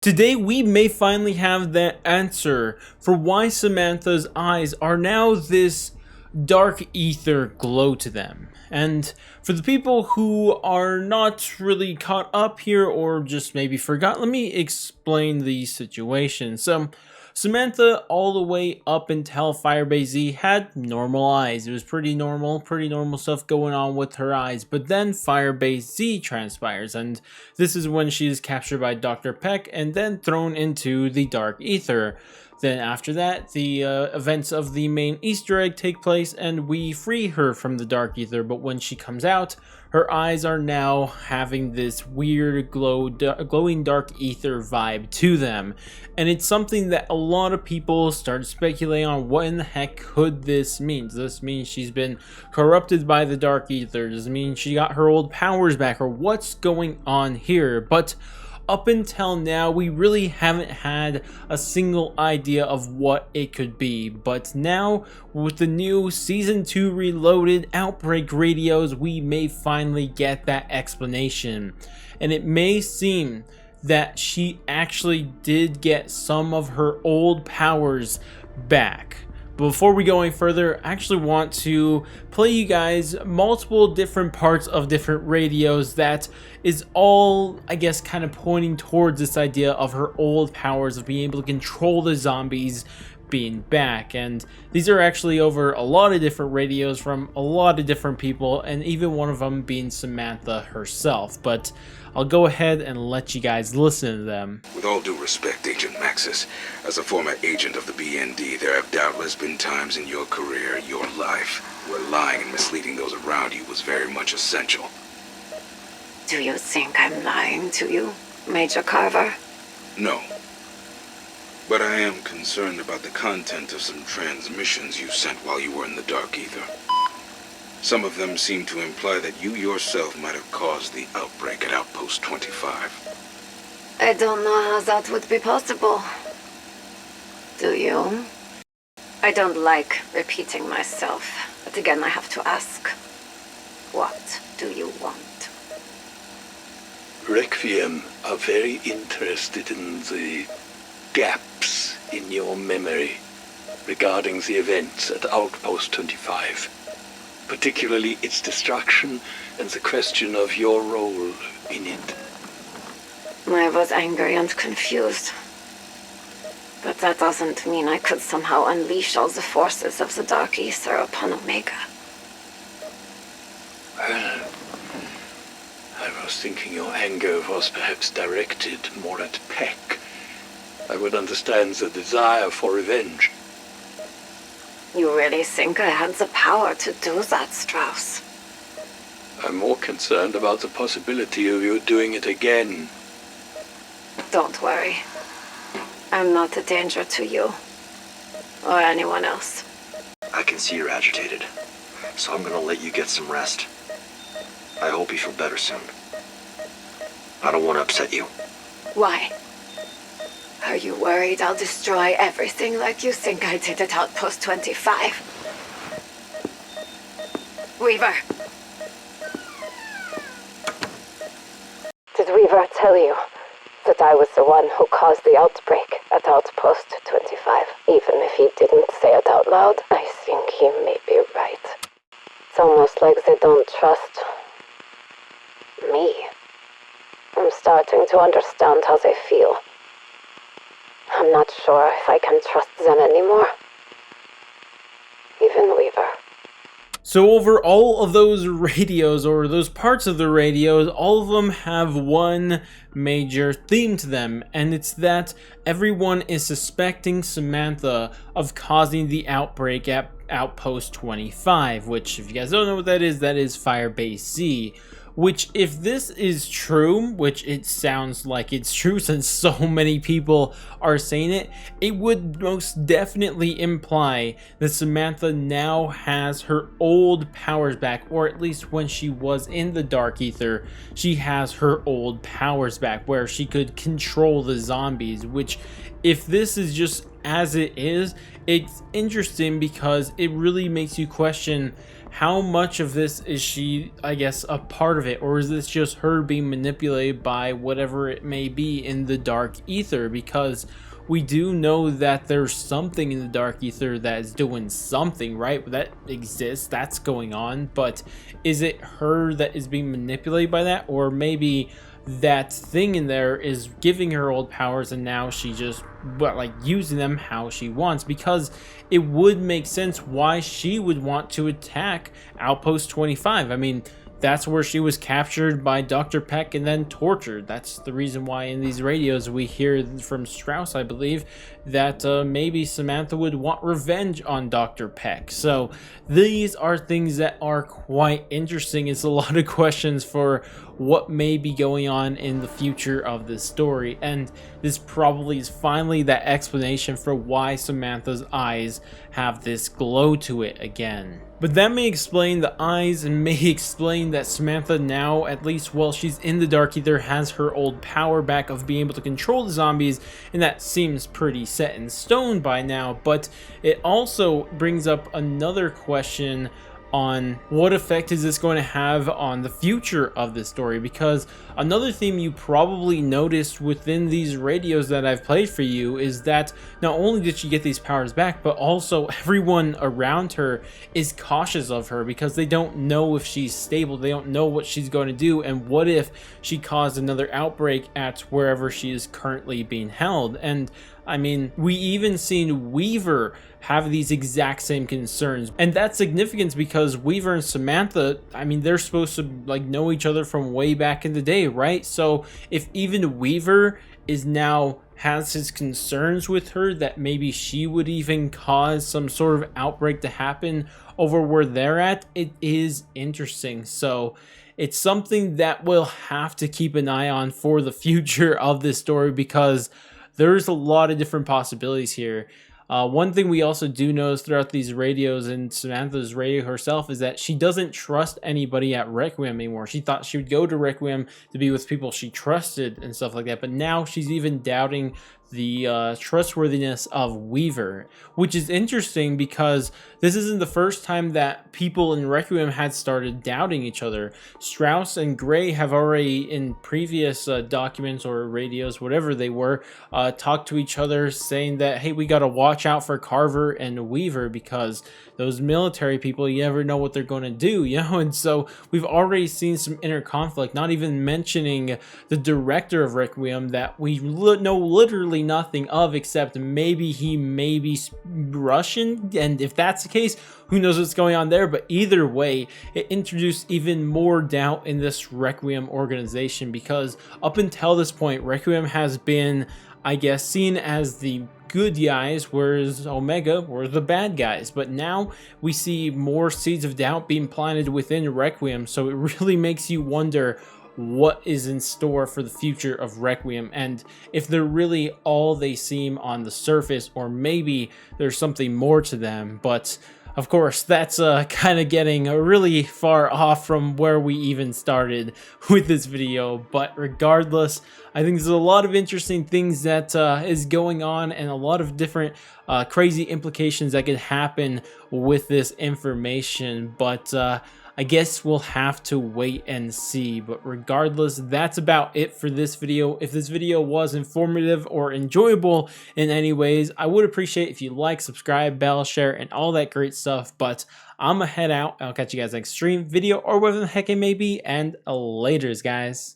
Today we may finally have the answer for why Samantha's eyes are now this dark ether glow to them. And for the people who are not really caught up here or just maybe forgot, let me explain the situation. So Samantha, all the way up until Firebase Z, had normal eyes. It was pretty normal stuff going on with her eyes. But then Firebase Z transpires, and this is when she is captured by Dr. Peck and then thrown into the Dark Ether. Then after that, the events of the main Easter egg take place and we free her from the Dark Ether, but when she comes out, her eyes are now having this weird glowing dark ether vibe to them. And it's something that a lot of people started speculating on. What in the heck could this mean? Does this mean she's been corrupted by the Dark Ether? Does it mean she got her old powers back? Or what's going on here? But up until now, we really haven't had a single idea of what it could be. But now, with the new Season 2 Reloaded Outbreak radios, we may finally get that explanation. And it may seem that she actually did get some of her old powers back. Before we go any further, I actually want to play you guys multiple different parts of different radios that is all, I guess, kind of pointing towards this idea of her old powers of being able to control the zombies being back. And these are actually over a lot of different radios from a lot of different people, and even one of them being Samantha herself. But I'll go ahead and let you guys listen to them. With all due respect, Agent Maxis, as a former agent of the BND, there have doubtless been times in your career, your life, where lying and misleading those around you was very much essential. Do you think I'm lying to you, Major Carver? No. But I am concerned about the content of some transmissions you sent while you were in the Dark Ether. Some of them seem to imply that you yourself might have caused the outbreak at Outpost 25. I don't know how that would be possible. Do you? I don't like repeating myself, but again I have to ask. What do you want? Requiem are very interested in the gaps in your memory regarding the events at Outpost 25. Particularly its destruction and the question of your role in it. I was angry and confused. But that doesn't mean I could somehow unleash all the forces of the Dark Ether upon Omega. Well, I was thinking your anger was perhaps directed more at Peck. I would understand the desire for revenge. You really think I had the power to do that, Strauss? I'm more concerned about the possibility of you doing it again. Don't worry. I'm not a danger to you. Or anyone else. I can see you're agitated, so I'm gonna let you get some rest. I hope you feel better soon. I don't want to upset you. Why? Are you worried I'll destroy everything like you think I did at Outpost 25? Weaver! Did Weaver tell you that I was the one who caused the outbreak at Outpost 25? Even if he didn't say it out loud, I think he may be right. It's almost like they don't trust me. I'm starting to understand how they feel. I'm not sure if I can trust them anymore. Even Weaver. So over all of those radios, or those parts of the radios, all of them have one major theme to them, and it's that everyone is suspecting Samantha of causing the outbreak at Outpost 25, which, if you guys don't know what that is Firebase Z. Which, if this is true, which it sounds like it's true since so many people are saying it, it would most definitely imply that Samantha now has her old powers back, or at least when she was in the Dark Ether, she has her old powers back, where she could control the zombies, which, if this is just as it is, it's interesting because it really makes you question how much of this is she, I guess, a part of it, or is this just her being manipulated by whatever it may be in the dark ether? Because we do know that there's something in the dark ether that is doing something, right? That exists, that's going on, but is it her that is being manipulated by that? Or maybe that thing in there is giving her old powers and now she just, well, like, using them how she wants? Because it would make sense why she would want to attack Outpost 25. I mean, that's where she was captured by Dr. Peck and then tortured. That's the reason why in these radios we hear from Strauss, I believe, that maybe Samantha would want revenge on Dr. Peck. So these are things that are quite interesting. It's a lot of questions for what may be going on in the future of this story, and this probably is finally that explanation for why Samantha's eyes have this glow to it again. But that may explain the eyes and may explain that Samantha now, at least while she's in the dark ether, has her old power back of being able to control the zombies, and that seems pretty set in stone by now. But it also brings up another question on what effect is this going to have on the future of this story, because another theme you probably noticed within these radios that I've played for you is that not only did she get these powers back, but also everyone around her is cautious of her because they don't know if she's stable, they don't know what she's going to do, and what if she caused another outbreak at wherever she is currently being held. And I mean, we even seen Weaver have these exact same concerns, and that's significant because Weaver and Samantha, I mean, they're supposed to like know each other from way back in the day, right? So if even Weaver is now has his concerns with her that maybe she would even cause some sort of outbreak to happen over where they're at, it is interesting. So it's something that we'll have to keep an eye on for the future of this story, because there's a lot of different possibilities here. One thing we also do notice throughout these radios and Samantha's radio herself is that she doesn't trust anybody at Requiem anymore. She thought she would go to Requiem to be with people she trusted and stuff like that, but now she's even doubting the trustworthiness of Weaver, which is interesting because this isn't the first time that people in Requiem had started doubting each other. Strauss and Gray have already, in previous documents or radios, whatever they were, talked to each other saying that, hey, we got to watch out for Carver and Weaver because those military people, you never know what they're going to do, you know? And so we've already seen some inner conflict, not even mentioning the director of Requiem that we know literally nothing of, except maybe he may be Russian, and if that's the case, who knows what's going on there. But either way, it introduced even more doubt in this Requiem organization, because up until this point, Requiem has been, I guess, seen as the good guys, whereas Omega were the bad guys. But now we see more seeds of doubt being planted within Requiem, so it really makes you wonder what is in store for the future of Requiem, and if they're really all they seem on the surface, or maybe there's something more to them. But of course, that's kind of getting really far off from where we even started with this video. But regardless, I think there's a lot of interesting things that is going on, and a lot of different crazy implications that could happen with this information. But I guess we'll have to wait and see. But regardless, that's about it for this video. If this video was informative or enjoyable in any ways, I would appreciate if you like, subscribe, bell, share, and all that great stuff. But I'm gonna head out. I'll catch you guys next stream, video, or whatever the heck it may be, and laters, guys.